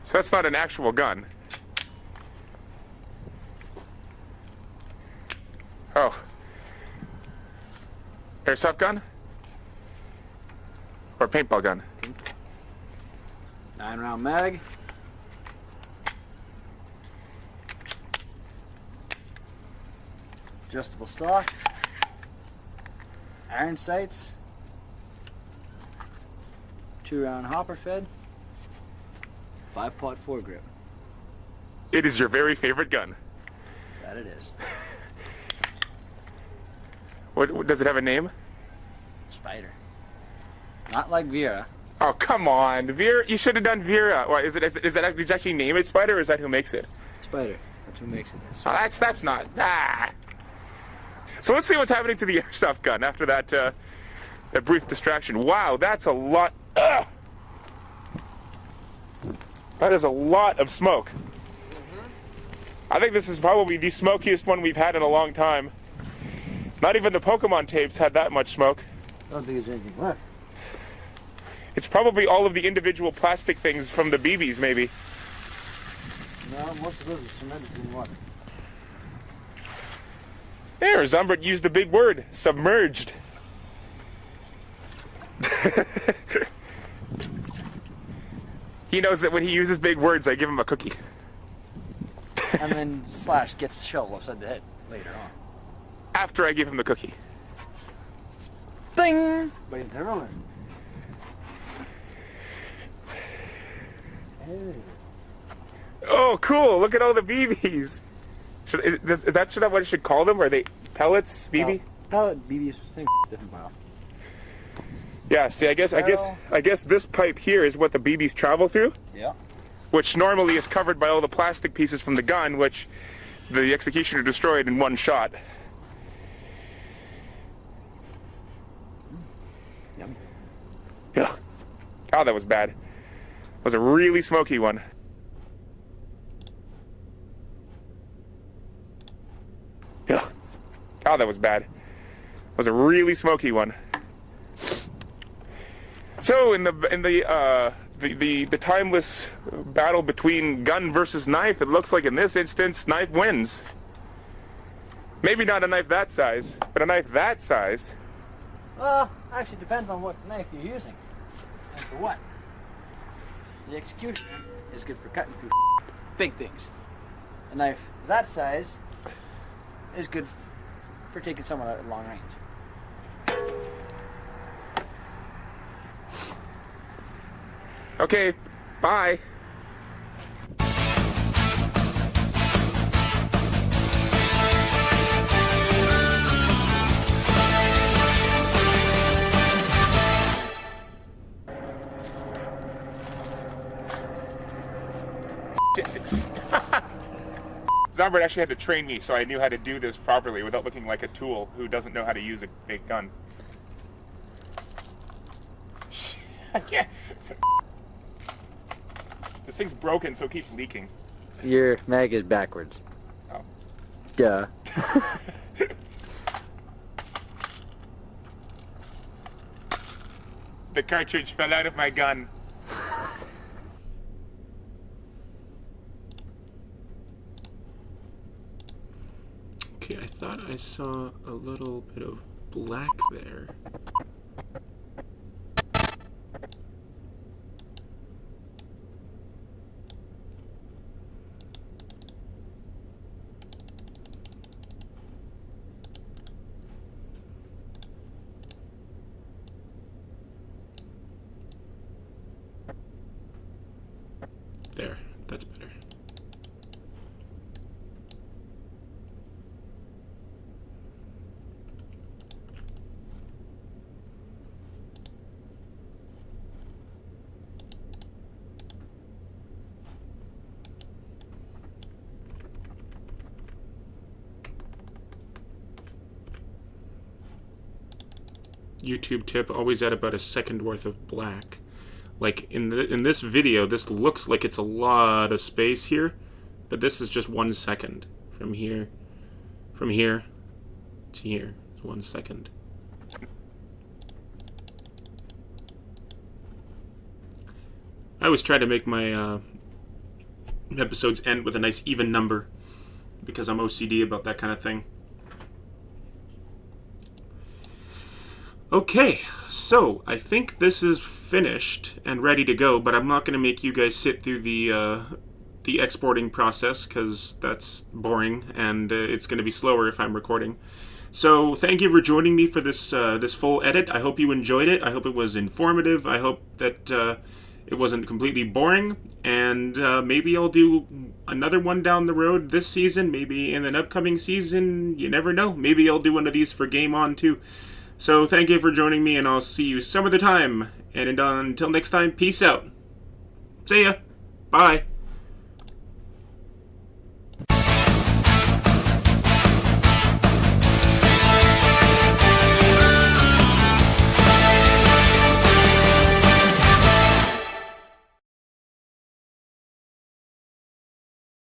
So that's not an actual gun. Oh. Airsoft gun? Or paintball gun? 9-round mag. Adjustable stock. Iron sights. 2-round hopper fed. 5-pot foregrip. It is your very favorite gun. That it is. What does it have a name? Spider. Not like Vera. Oh, come on. Vera, you should have done Vera. Why, is that, did you actually name it Spider, or is that who makes it? Spider. That's who makes it. Oh, that's not. Ah. So let's see what's happening to the airsoft gun after that, that brief distraction. Wow, that's a lot. Ugh. That is a lot of smoke. I think this is probably the smokiest one we've had in a long time. Not even the Pokemon tapes had that much smoke. I don't think there's anything left. It's probably all of the individual plastic things from the BBs, maybe. No, most of those are cemented in water. There, Zumbert used the big word, submerged. He knows that when he uses big words, I give him a cookie. And then Slash gets shell upside the head later on. After I give him the cookie. Ding! But you never learn. Oh, cool! Look at all the BBs. Is that what I should call them? Are they pellets, BB? Pellet, BBs, same different pile. Yeah. See, I guess this pipe here is what the BBs travel through. Yeah. Which normally is covered by all the plastic pieces from the gun, which the executioner destroyed in one shot. Yum. Yeah. Oh, that was bad. It was a really smoky one. Yeah. Oh, that was bad. It was a really smoky one. So in the timeless battle between gun versus knife, it looks like in this instance, knife wins. Maybe not a knife that size, but a knife that size. Well, actually depends on what knife you're using. And for what. The executioner is good for cutting through big things. A knife that size is good for taking someone out at long range. Okay, bye. Zombert actually had to train me so I knew how to do this properly without looking like a tool who doesn't know how to use a big gun. I can't. This thing's broken, so it keeps leaking. Your mag is backwards. Oh. Duh. The cartridge fell out of my gun. Okay, I thought I saw a little bit of black there. There, that's better. YouTube tip, always add about a second worth of black. Like in this video, this looks like it's a lot of space here, but this is just 1 second from here to here. It's 1 second. always try to make my episodes end with a nice even number because I'm OCD about that kind of thing. Okay, so I think this is finished and ready to go, but I'm not going to make you guys sit through the exporting process because that's boring and it's going to be slower if I'm recording. So thank you for joining me for this this full edit. I hope you enjoyed it. I hope it was informative. I hope that it wasn't completely boring. And maybe I'll do another one down the road this season. Maybe in an upcoming season. You never know. Maybe I'll do one of these for Game On too. So thank you for joining me, and I'll see you some other time. And until next time, peace out. See ya. Bye.